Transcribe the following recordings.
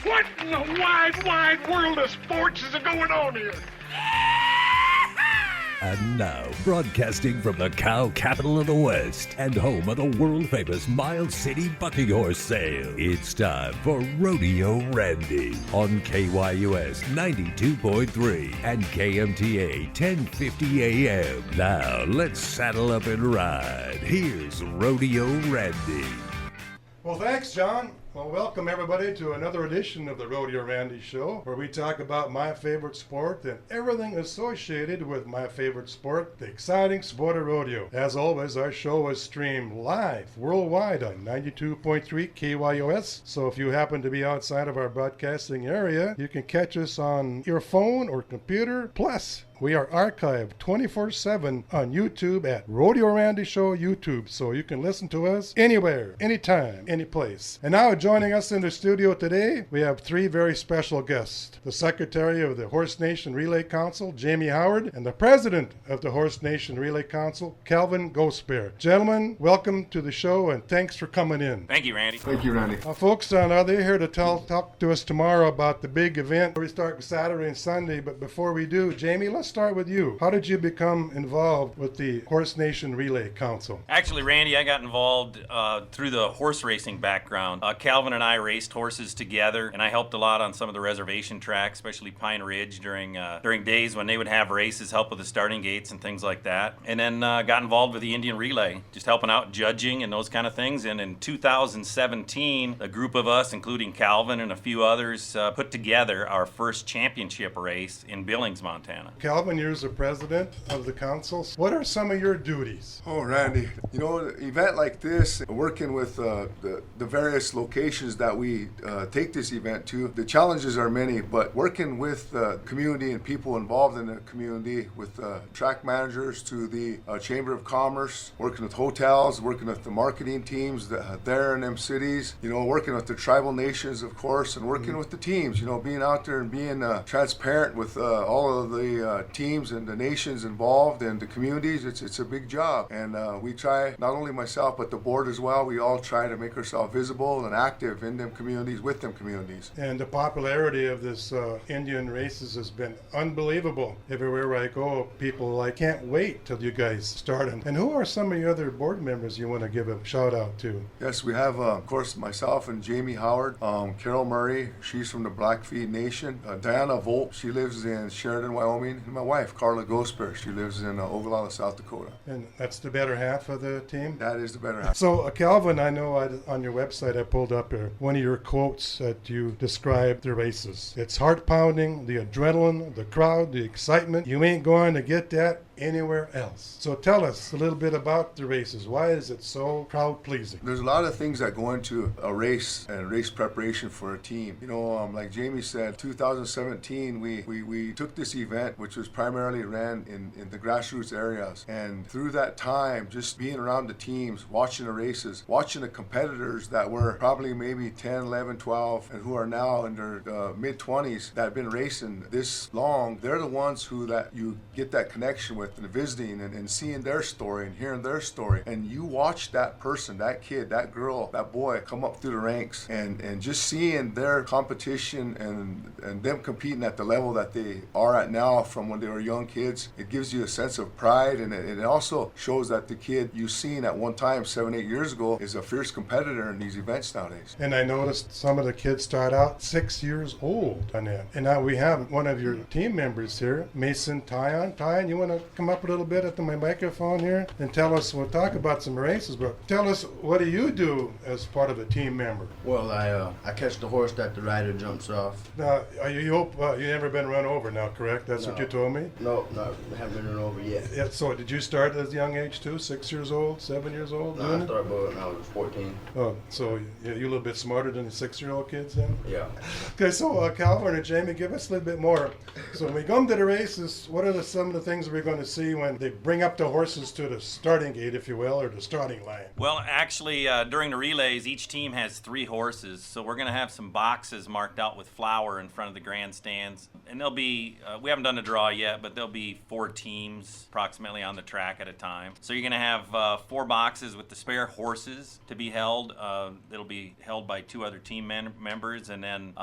What in the wide, wide world of sports is going on here? And now, broadcasting from the cow capital of the West and home of the world-famous Miles City Bucking Horse Sale, it's time for Rodeo Randy on KYUS 92.3 and KMTA 1050 AM. Now, let's saddle up and ride. Here's Rodeo Randy. Well, thanks, John. Well, welcome everybody to another edition of the Rodeo Randy Show, where we talk about my favorite sport and everything associated with my favorite sport, the exciting sport of rodeo. As always, our show is streamed live worldwide on 92.3 KYOS. So if you happen to be outside of our broadcasting area, you can catch us on your phone or computer. Plus, we are archived 24/7 on YouTube at Rodeo Randy Show YouTube, so you can listen to us anywhere, anytime, any place. And now joining us in the studio today, we have three very special guests. The Secretary of the Horse Nation Relay Council, Jamie Howard, and the President of the Horse Nation Relay Council, Calvin Ghostbear. Gentlemen, welcome to the show and thanks for coming in. Thank you, Randy. Thank you, Randy. Folks, now they're here to talk to us tomorrow about the big event. We start Saturday and Sunday, but before we do, Jamie, let's start with you. How did you become involved with the Horse Nation Relay Council? Actually, Randy, I got involved through the horse racing background. Calvin and I raced horses together, and I helped a lot on some of the reservation tracks, especially Pine Ridge during days when they would have races, help with the starting gates and things like that. And then got involved with the Indian Relay, just helping out judging and those kind of things. And in 2017, a group of us, including Calvin and a few others, put together our first championship race in Billings, Montana. Calvin, you're the president of the council. What are some of your duties? Oh, Randy, you know, an event like this, working with the various locations that we take this event to, the challenges are many, but working with the community and people involved in the community, with track managers to the Chamber of Commerce, working with hotels, working with the marketing teams there in them cities, you know, working with the tribal nations, of course, and working with the teams, you know, being out there and being transparent with all of the teams and the nations involved and the communities. It's a big job, and we try, not only myself but the board as well, we all try to make ourselves visible and active in them communities, with them communities. And the popularity of this Indian races has been unbelievable. Everywhere I go, people can't wait till you guys start them. And who are some of your other board members you want to give a shout out to? Yes, we have of course myself and Jamie Howard, Carol Murray, she's from the Blackfeet Nation, Diana Volp, she lives in Sheridan, Wyoming, and my wife Carla Ghostbear, she lives in Ogallala, South Dakota. And that's the better half of the team? That is the better half. So Calvin, I know on your website I pulled up one of your quotes that you described the races. It's heart pounding, the adrenaline, the crowd, the excitement. You ain't going to get that anywhere else. So tell us a little bit about the races. Why is it so crowd pleasing? There's a lot of things that go into a race and race preparation for a team. You know, like Jamie said, 2017 we took this event, which was primarily ran in the grassroots areas, and through that time, just being around the teams, watching the races, watching the competitors that were probably maybe 10, 11, 12, and who are now in their mid-20s that have been racing this long, they're the ones who that you get that connection with and visiting and seeing their story and hearing their story. And you watch that person, that kid, that girl, that boy come up through the ranks and just seeing their competition and them competing at the level that they are at now from when they were young kids, it gives you a sense of pride, and it also shows that the kid you seen at one time 7-8 years ago is a fierce competitor in these events nowadays. And I noticed some of the kids start out 6 years old on that. And now we have one of your team members here, Mason Tyon. Tyon, you want to come up a little bit at my microphone here and tell us, we'll talk about some races, but tell us, what do you do as part of a team member? Well, I catch the horse that the rider jumps off. Now, you hope you never been run over now, correct? That's No. what you told me? No, haven't been run over yet. Yeah, so did you start at a young age too? 6 years old, 7 years old? No, doing I it? started boating when I was 14. Oh, so you're a little bit smarter than the 6-year-old kids then? Yeah. Okay, so Calvin or Jamie, give us a little bit more. So when we come to the races, what are some of the things we're going to see when they bring up the horses to the starting gate, if you will, or the starting line? Well, actually, during the relays, each team has 3 horses, so we're going to have some boxes marked out with flour in front of the grandstands. And there'll be, we haven't done the draw yet, but there'll be 4 teams approximately on the track at a time. So you're going to have 4 boxes with the spare horses to be held. It'll be held by 2 other team members. And then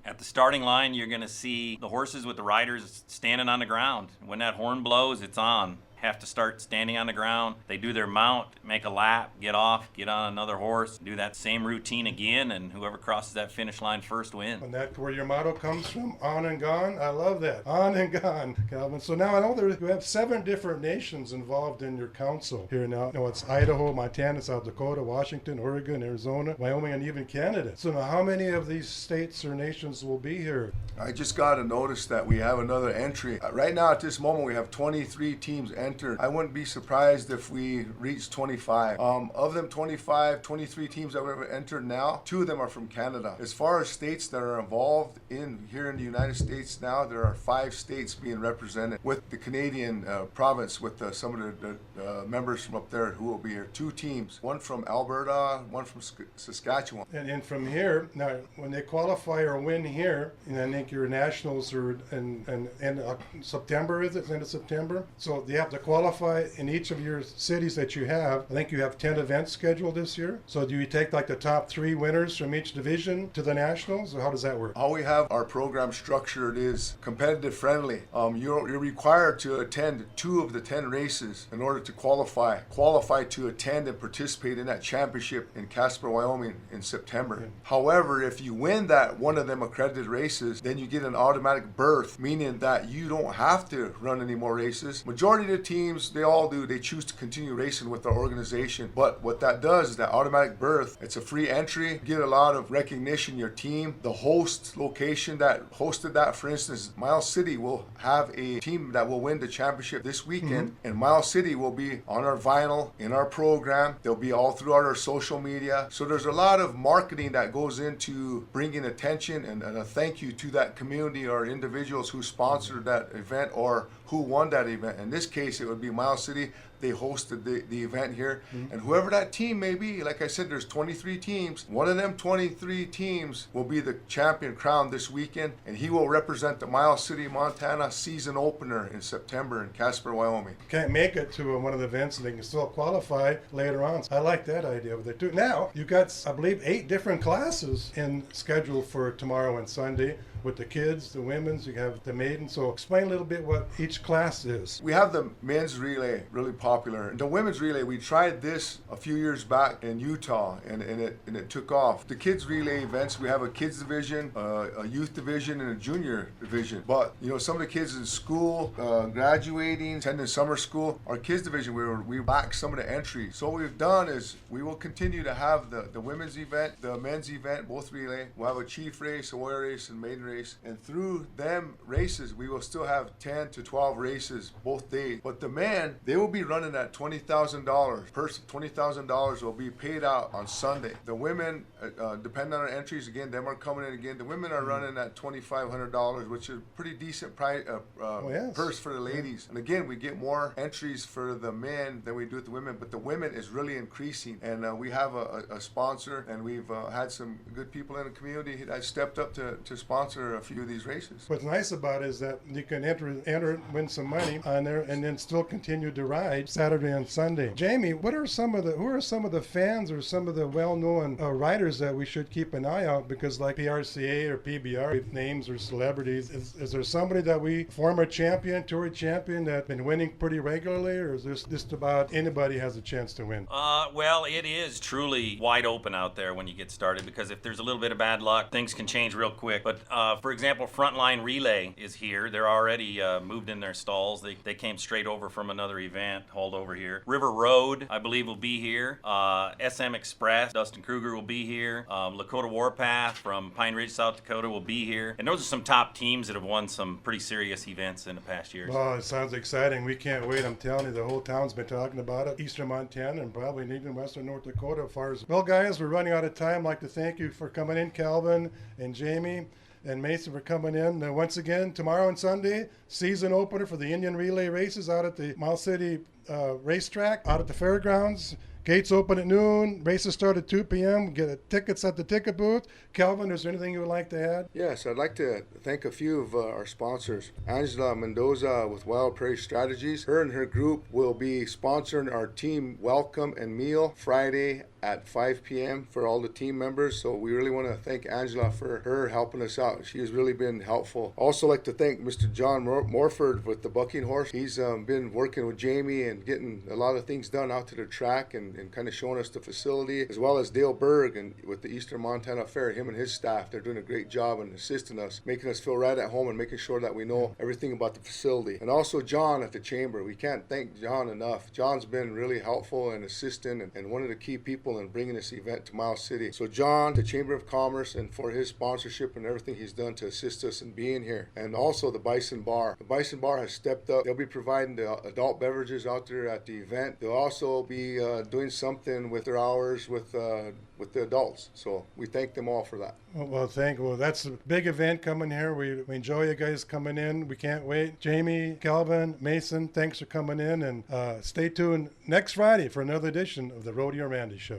at the starting line, you're going to see the horses with the riders standing on the ground. When that horn blows, it's on. Have to start standing on the ground. They do their mount, make a lap, get off, get on another horse, do that same routine again, and whoever crosses that finish line first wins. And that's where your motto comes from, on and gone. I love that, on and gone, Calvin. So now I know you have 7 different nations involved in your council here now. You know, it's Idaho, Montana, South Dakota, Washington, Oregon, Arizona, Wyoming, and even Canada. So now how many of these states or nations will be here? I just got a notice that we have another entry. Right now at this moment we have 23 teams entered. I wouldn't be surprised if we reach 25. Of them 23 teams that have entered now, 2 of them are from Canada. As far as states that are involved here in the United States now, there are 5 states being represented with the Canadian province, with some of the members from up there who will be here. 2 teams, one from Alberta, one from Saskatchewan. And from here, now when they qualify or win here, and I think your nationals are in September, is it? End of September? So they have to qualify in each of your cities that you have. I think you have 10 events scheduled this year. So do you take like the top 3 winners from each division to the nationals, or how does that work? How we have our program structured is competitive friendly. You're required to attend 2 of the 10 races in order to qualify to attend and participate in that championship in Casper, Wyoming in September. Yeah. However, if you win that one of them accredited races, then you get an automatic berth, meaning that you don't have to run any more races. Majority of the teams, they all do. They choose to continue racing with our organization. But what that does is that automatic berth, it's a free entry. You get a lot of recognition. Your team, the host location that hosted that, for instance, Miles City will have a team that will win the championship this weekend. And Miles City will be on our vinyl, in our program. They'll be all throughout our social media. So there's a lot of marketing that goes into bringing attention and a thank you to that community or individuals who sponsored that event or who won that event. In this case, it would be Miles City. They hosted the event here. And whoever that team may be, like I said, there's 23 teams. One of them 23 teams will be the champion crowned this weekend, and he will represent the Miles City, Montana season opener in September in Casper, Wyoming. Can't make it to one of the events, and they can still qualify later on. So I like that idea of it too. Now, you've got, I believe, 8 different classes in schedule for tomorrow and Sunday. With the kids, the women's, you have the maiden. So explain a little bit what each class is. We have the men's relay really popular. The women's relay, we tried this a few years back in Utah, and it took off. The kids relay events, we have a kids division, a youth division, and a junior division. But you know, some of the kids in school, graduating, attending summer school, our kids division, we back some of the entries. So what we've done is we will continue to have the women's event, the men's event, both relay. We'll have a chief race, a warrior race, and maiden race. And through them races, we will still have 10 to 12 races both days. But the men, they will be running at $20,000. $20,000 will be paid out on Sunday. The women, depending on our entries, again, them are coming in again. The women are running at $2,500, which is a pretty decent purse for the ladies. And again, we get more entries for the men than we do with the women, but the women is really increasing. And we have a sponsor, and we've had some good people in the community that stepped up to sponsor a few of these races. What's nice about it is that you can enter, win some money on there, and then still continue to ride Saturday and Sunday. Jamie, who are some of the fans or some of the well-known riders that we should keep an eye out? Because like PRCA or PBR names or celebrities, is there somebody that former champion, tour champion, that's been winning pretty regularly, or is this just about anybody has a chance to win? Well, it is truly wide open out there when you get started, because if there's a little bit of bad luck, things can change real quick. But for example, Frontline Relay is here. They're already moved in their stalls. They came straight over from another event, hauled over here. River Road, I believe, will be here. SM Express, Dustin Kruger will be here. Lakota Warpath from Pine Ridge, South Dakota will be here. And those are some top teams that have won some pretty serious events in the past years. Oh, it sounds exciting. We can't wait. I'm telling you, the whole town's been talking about it. Eastern Montana and probably even western North Dakota as far as... Well, guys, we're running out of time. I'd like to thank you for coming in, Calvin and Jamie. and Mason for coming in. Once again, tomorrow and Sunday, season opener for the Indian Relay races out at the Miles City racetrack, out at the fairgrounds. Gates open at noon. Races start at 2 p.m. Get tickets at the ticket booth. Calvin, is there anything you would like to add? Yes, I'd like to thank a few of our sponsors. Angela Mendoza with Wild Prairie Strategies. Her and her group will be sponsoring our team welcome and meal Friday at 5 p.m. for all the team members. So we really want to thank Angela for her helping us out. She has really been helpful. Also like to thank Mr. John Morford with the bucking horse. He's been working with Jamie and getting a lot of things done out to the track and kind of showing us the facility, as well as Dale Berg and with the Eastern Montana Fair, him and his staff. They're doing a great job and assisting us, making us feel right at home and making sure that we know everything about the facility. And also John at the Chamber. We can't thank John enough. John's been really helpful and assisting and one of the key people in bringing this event to Miles City. So John, the Chamber of Commerce, and for his sponsorship and everything he's done to assist us in being here. And also the Bison Bar. The Bison Bar has stepped up. They'll be providing the adult beverages out there at the event. They'll also be doing something with their hours with the adults. So we thank them all for that. Well, that's a big event coming here. We enjoy you guys coming in. We can't wait. Jamie, Calvin, Mason, thanks for coming in, and stay tuned next Friday for another edition of the Rodeo Randy Show.